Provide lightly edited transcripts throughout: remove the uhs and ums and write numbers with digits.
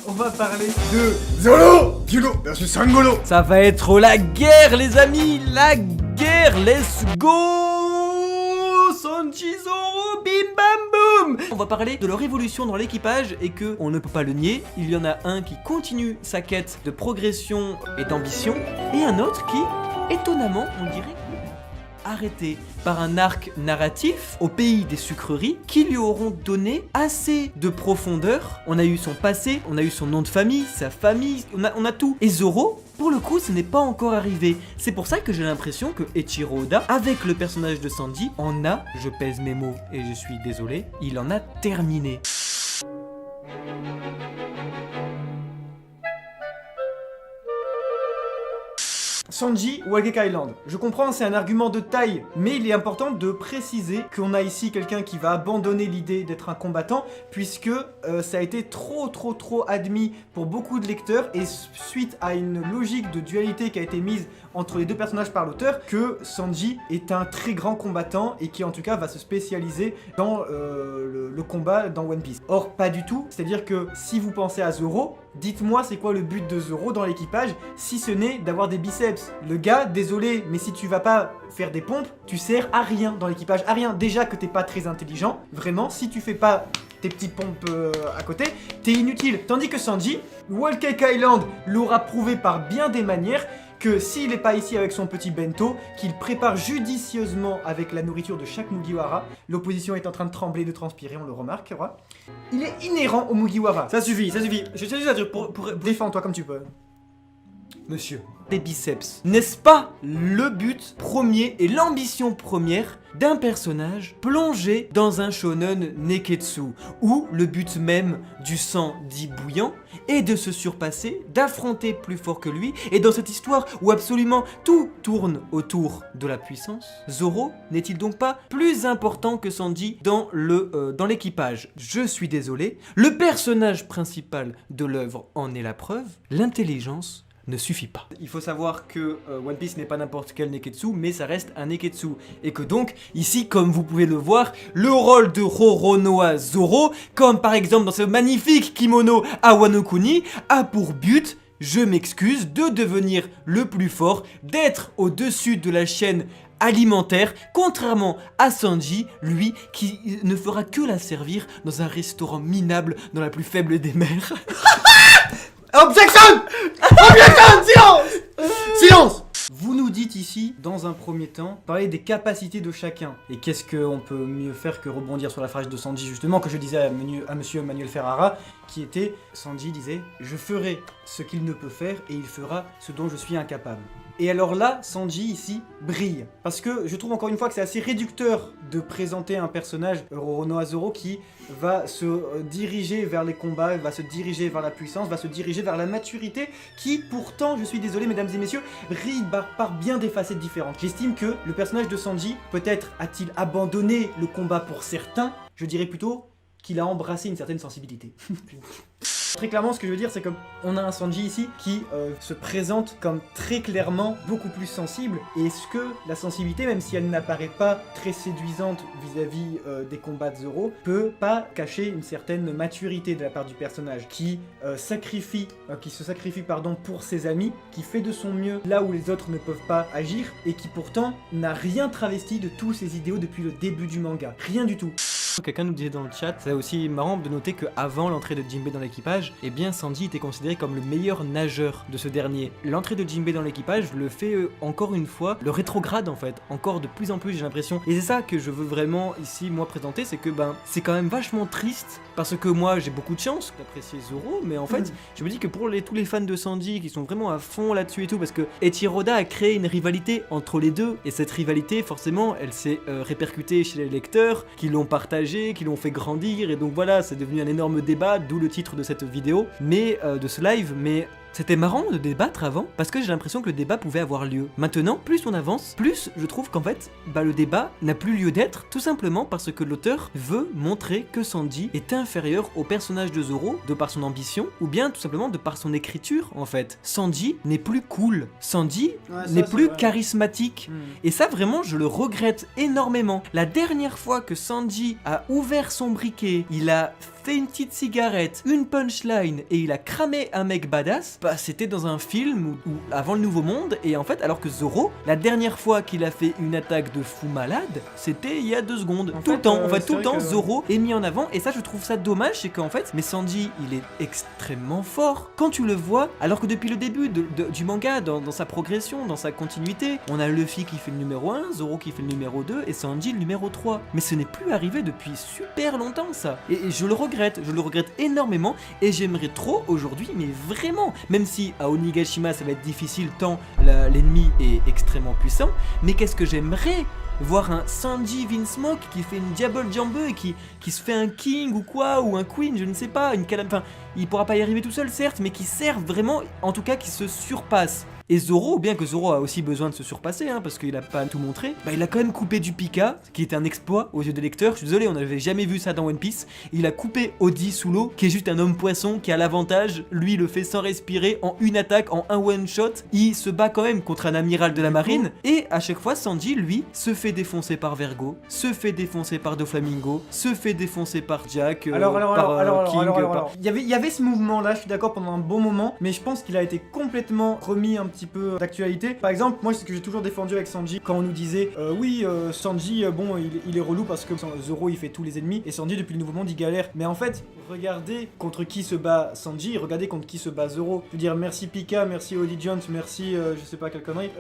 On va parler de Zoro Gyudo versus Sangolo. Ça va être la guerre, les amis, la guerre. Let's go Sanji, Zoro, bim bam boum. On va parler de leur évolution dans l'équipage et que, on ne peut pas le nier, il y en a un qui continue sa quête de progression et d'ambition et un autre qui, étonnamment, on dirait, arrêté par un arc narratif au pays des sucreries qui lui auront donné assez de profondeur. On a eu son passé, on a eu son nom de famille, sa famille, on a tout. Et Zoro, pour le coup, ce n'est pas encore arrivé. C'est pour ça que j'ai l'impression que Eiichiro Oda, avec le personnage de Sanji, en a, je pèse mes mots et je suis désolé, il en a terminé. Sanji ou Algeka Island. Je comprends, c'est un argument de taille, mais il est important de préciser qu'on a ici quelqu'un qui va abandonner l'idée d'être un combattant, puisque ça a été trop admis pour beaucoup de lecteurs, et suite à une logique de dualité qui a été mise entre les deux personnages par l'auteur, que Sanji est un très grand combattant, et qui en tout cas va se spécialiser dans le combat dans One Piece. Or, pas du tout, c'est-à-dire que si vous pensez à Zoro, dites-moi c'est quoi le but de Zoro dans l'équipage, si ce n'est d'avoir des biceps. Le gars, désolé, mais si tu vas pas faire des pompes, tu sers à rien dans l'équipage, à rien. Déjà que t'es pas très intelligent, vraiment, si tu fais pas tes petites pompes à côté, t'es inutile. Tandis que Sanji, Whole Cake Island l'aura prouvé par bien des manières, que s'il n'est pas ici avec son petit bento, qu'il prépare judicieusement avec la nourriture de chaque Mugiwara, l'opposition est en train de trembler, de transpirer, on le remarque, ouais. Il est inhérent au Mugiwara. Ça suffit, ça suffit. Je tiens juste à dire, pour défends-toi comme tu peux. Monsieur, des biceps. N'est-ce pas le but premier et l'ambition première d'un personnage plongé dans un shonen neketsu, où le but même du sang dit bouillant est de se surpasser, d'affronter plus fort que lui, et dans cette histoire où absolument tout tourne autour de la puissance, Zoro n'est-il donc pas plus important que Sanji dans l'équipage? Je suis désolé, le personnage principal de l'œuvre en est la preuve, l'intelligence ne suffit pas. Il faut savoir que One Piece n'est pas n'importe quel neketsu, mais ça reste un neketsu. Et que donc, ici, comme vous pouvez le voir, le rôle de Roronoa Zoro, comme par exemple dans ce magnifique kimono à Wano Kuni, a pour but, je m'excuse, de devenir le plus fort, d'être au-dessus de la chaîne alimentaire, contrairement à Sanji, lui, qui ne fera que la servir dans un restaurant minable dans la plus faible des mers. Objection! Objection! Silence! Silence! Vous nous dites ici, dans un premier temps, parler des capacités de chacun. Et qu'est-ce qu'on peut mieux faire que rebondir sur la phrase de Sanji, justement, que je disais à monsieur Manuel Ferrara, qui était, Sanji disait, je ferai ce qu'il ne peut faire et il fera ce dont je suis incapable. Et alors là, Sanji ici brille. Parce que je trouve encore une fois que c'est assez réducteur de présenter un personnage, Roronoa Zoro, qui va se diriger vers les combats, va se diriger vers la puissance, va se diriger vers la maturité, qui pourtant, je suis désolé mesdames et messieurs, brille par bien des facettes différentes. J'estime que le personnage de Sanji, peut-être a-t-il abandonné le combat pour certains, je dirais plutôt qu'il a embrassé une certaine sensibilité. Très clairement, ce que je veux dire, c'est qu'on a un Sanji ici qui se présente comme très clairement beaucoup plus sensible. Et est-ce que la sensibilité, même si elle n'apparaît pas très séduisante vis-à-vis des combats de Zoro, peut pas cacher une certaine maturité de la part du personnage qui se sacrifie pour ses amis, qui fait de son mieux là où les autres ne peuvent pas agir, et qui pourtant n'a rien travesti de tous ses idéaux depuis le début du manga. Rien du tout. Quelqu'un nous disait dans le chat, c'est aussi marrant de noter qu'avant l'entrée de Jinbei dans l'équipage, eh bien Sanji était considéré comme le meilleur nageur de ce dernier. L'entrée de Jinbei dans l'équipage le fait encore une fois, le rétrograde en fait, encore de plus en plus j'ai l'impression. Et c'est ça que je veux vraiment ici moi présenter, c'est que c'est quand même vachement triste, parce que moi j'ai beaucoup de chance d'apprécier Zoro, mais en fait je me dis que pour tous les fans de Sanji qui sont vraiment à fond là-dessus et tout, parce que Eiichiro Oda a créé une rivalité entre les deux, et cette rivalité forcément elle s'est répercutée chez les lecteurs, qui l'ont partagée, qui l'ont fait grandir, et donc voilà, c'est devenu un énorme débat, d'où le titre de cette vidéo, de ce live, mais c'était marrant de débattre avant, parce que j'ai l'impression que le débat pouvait avoir lieu. Maintenant, plus on avance, plus je trouve qu'en fait, le débat n'a plus lieu d'être, tout simplement parce que l'auteur veut montrer que Sanji est inférieur au personnage de Zoro, de par son ambition, ou bien tout simplement de par son écriture, en fait. Sanji n'est plus cool, Sanji n'est plus charismatique, et ça vraiment, je le regrette énormément. La dernière fois que Sanji a ouvert son briquet, il a fait une petite cigarette, une punchline et il a cramé un mec badass, bah c'était dans un film ou avant le Nouveau Monde, et en fait alors que Zoro, la dernière fois qu'il a fait une attaque de fou malade, c'était il y a 2 secondes. Tout le temps, tout le temps Zoro est mis en avant, et ça je trouve ça dommage, c'est qu'en fait, mais Sanji il est extrêmement fort. Quand tu le vois, alors que depuis le début du manga, dans sa progression, dans sa continuité, on a Luffy qui fait le numéro 1, Zoro qui fait le numéro 2 et Sanji le numéro 3. Mais ce n'est plus arrivé depuis super longtemps ça. Et je le regrette énormément, et j'aimerais trop aujourd'hui, mais vraiment, même si à Onigashima ça va être difficile tant l'ennemi est extrêmement puissant, mais qu'est-ce que j'aimerais voir un Sanji Vinsmoke qui fait une Diable Jambe et qui se fait un king ou quoi, ou un queen, je ne sais pas, enfin, il pourra pas y arriver tout seul certes, mais qui serve vraiment, en tout cas qui se surpasse. Et Zoro, bien que Zoro a aussi besoin de se surpasser, parce qu'il a pas tout montré, bah il a quand même coupé du Pika, ce qui est un exploit aux yeux des lecteurs. Je suis désolé, on n'avait jamais vu ça dans One Piece. Il a coupé Odi sous l'eau, qui est juste un homme poisson qui a l'avantage, lui le fait sans respirer, en une attaque, en un one shot. Il se bat quand même contre un amiral de la marine, et à chaque fois Sanji, lui, se fait défoncer par Vergo, se fait défoncer par Doflamingo, se fait défoncer par Jack, King. Il y avait ce mouvement là, je suis d'accord, pendant un bon moment, mais je pense qu'il a été complètement remis un petit peu d'actualité. Par exemple, moi c'est ce que j'ai toujours défendu avec Sanji, quand on nous disait Sanji bon il est relou parce que Zoro il fait tous les ennemis, et Sanji depuis le Nouveau Monde il galère. Mais en fait, regardez contre qui se bat Sanji, regardez contre qui se bat Zoro. Je veux dire, merci Pika, merci Odi Jones, merci je sais pas quelle connerie,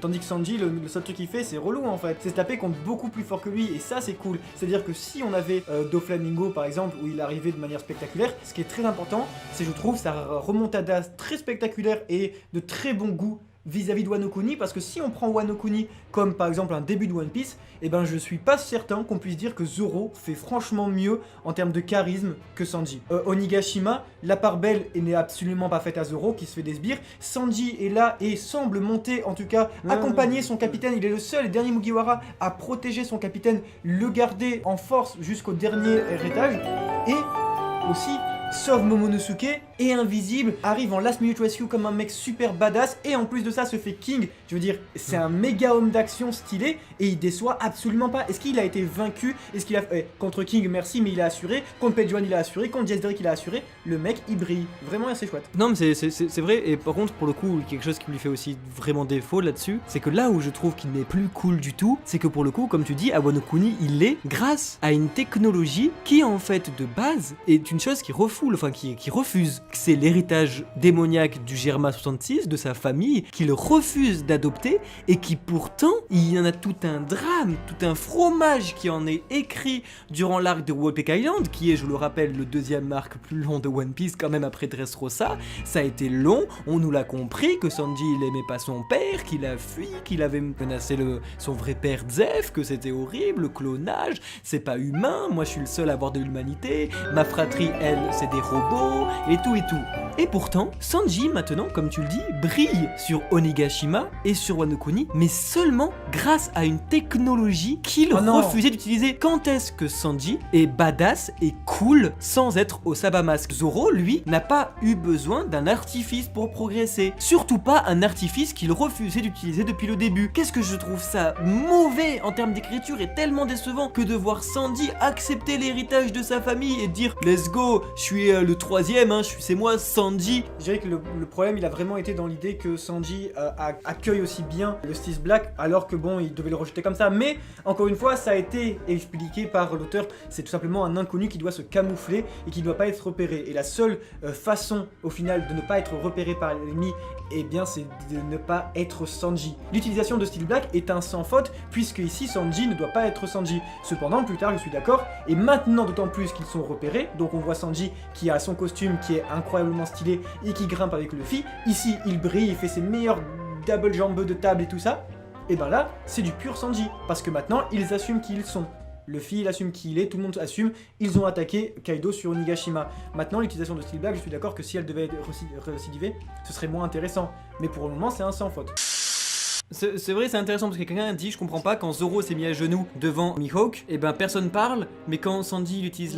tandis que Sanji le seul truc qu'il fait c'est relou en fait, c'est se taper contre beaucoup plus fort que lui, et ça c'est cool. C'est à dire que si on avait Doflamingo par exemple, où il arrivait de manière spectaculaire, ce qui est très important, c'est, je trouve, sa remontada très spectaculaire et de très bon goût vis-à-vis de Wano Kuni, parce que si on prend Wano Kuni comme par exemple un début de One Piece, et ben je suis pas certain qu'on puisse dire que Zoro fait franchement mieux en termes de charisme que Sanji. Onigashima, la part belle n'est absolument pas faite à Zoro qui se fait des sbires. Sanji est là et semble monter, en tout cas accompagner son capitaine. Il est le seul et dernier Mugiwara à protéger son capitaine, le garder en force jusqu'au dernier héritage, et aussi sauve Momonosuke, est invisible, arrive en last minute rescue comme un mec super badass, et en plus de ça se fait king. Je veux dire, c'est un méga homme d'action stylé, et il déçoit absolument pas. Est-ce qu'il a été vaincu? Est-ce qu'il a contre King, merci, mais il a assuré. Contre Page One il a assuré, contre Jess Drake il a assuré. Le mec il brille, vraiment assez chouette. Non mais c'est vrai, et par contre pour le coup quelque chose qui lui fait aussi vraiment défaut là-dessus, c'est que là où je trouve qu'il n'est plus cool du tout, c'est que pour le coup, comme tu dis, à Wano Kuni il l'est grâce à une technologie qui en fait de base est une chose qui refoule, enfin qui refuse. C'est l'héritage démoniaque du Germa 66, de sa famille, qu'il refuse d'adopter, et qui pourtant, il y en a tout un drame, tout un fromage qui en est écrit durant l'arc de Whole Cake Island, qui est, je le rappelle, le deuxième arc plus long de One Piece quand même après Dressrosa. Ça a été long, on nous l'a compris, que Sanji il aimait pas son père, qu'il a fui, qu'il avait menacé son vrai père Zef, que c'était horrible, le clonage, c'est pas humain, moi je suis le seul à avoir de l'humanité, ma fratrie elle c'est des robots, et tout et tout. Et pourtant, Sanji maintenant, comme tu le dis, brille sur Onigashima et sur Wano Kuni, mais seulement grâce à une technologie qu'il refusait d'utiliser. Quand est-ce que Sanji est badass et cool sans être au Sabamasque? Zoro, lui, n'a pas eu besoin d'un artifice pour progresser. Surtout pas un artifice qu'il refusait d'utiliser depuis le début. Qu'est-ce que je trouve ça mauvais en termes d'écriture et tellement décevant que de voir Sanji accepter l'héritage de sa famille et dire « Let's go, je suis le troisième, c'est moi Sanji ». Je dirais que le problème il a vraiment été dans l'idée que Sanji accueille aussi bien le Six Black, alors que bon il devait le rejeter comme ça, mais encore une fois ça a été expliqué par l'auteur, c'est tout simplement un inconnu qui doit se camoufler et qui ne doit pas être repéré, et la seule façon au final de ne pas être repéré par l'ennemi, eh bien c'est de ne pas être Sanji. L'utilisation de Steel Black est un sans faute, puisque ici Sanji ne doit pas être Sanji. Cependant plus tard je suis d'accord, et maintenant d'autant plus qu'ils sont repérés, donc on voit Sanji qui a son costume qui est incroyablement stylé et qui grimpe avec Luffy. Ici il brille, il fait ses meilleurs double jambes de table et tout ça. Et ben là c'est du pur Sanji, parce que maintenant ils assument qui ils sont. Luffy il assume qui il est, tout le monde assume, ils ont attaqué Kaido sur Onigashima. Maintenant l'utilisation de Steel Black, je suis d'accord que si elle devait récidiver, ce serait moins intéressant. Mais pour le moment c'est un sans faute. C'est vrai, c'est intéressant parce que quelqu'un a dit, je comprends pas, quand Zoro s'est mis à genoux devant Mihawk, et ben personne parle, mais quand Sanji il utilise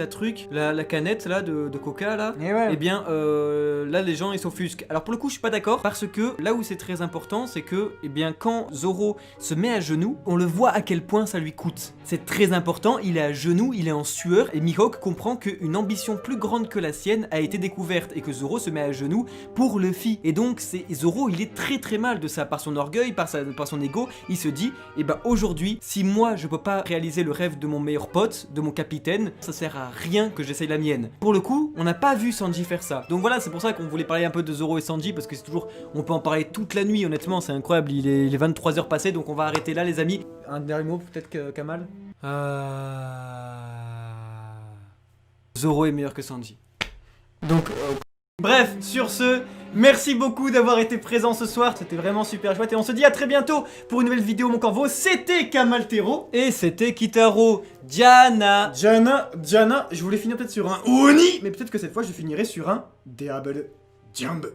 la canette là de coca là, Et ouais. et bien là les gens ils s'offusquent. Alors pour le coup je suis pas d'accord parce que là où c'est très important c'est que eh bien quand Zoro se met à genoux, on le voit à quel point ça lui coûte. C'est très important, il est à genoux, il est en sueur et Mihawk comprend qu'une ambition plus grande que la sienne a été découverte et que Zoro se met à genoux pour Luffy. Et donc c'est Zoro il est très mal de ça, par son orgueil, par son ego, il se dit eh ben aujourd'hui si moi je peux pas réaliser le rêve de mon meilleur pote, de mon capitaine, ça sert à rien que j'essaye la mienne. Pour le coup, on n'a pas vu Sanji faire ça. Donc voilà, c'est pour ça qu'on voulait parler un peu de Zoro et Sanji parce que c'est toujours, on peut en parler toute la nuit honnêtement, c'est incroyable, il est 23h passées donc on va arrêter là les amis. Un dernier mot peut-être que Kamal. Zoro est meilleur que Sanji. Donc bref, sur ce, merci beaucoup d'avoir été présent ce soir, c'était vraiment super chouette et on se dit à très bientôt pour une nouvelle vidéo mon corvo. C'était Kamaltero et c'était Kitaro. Diana, je voulais finir peut-être sur un Oni, mais peut-être que cette fois je finirai sur un Diable Jump.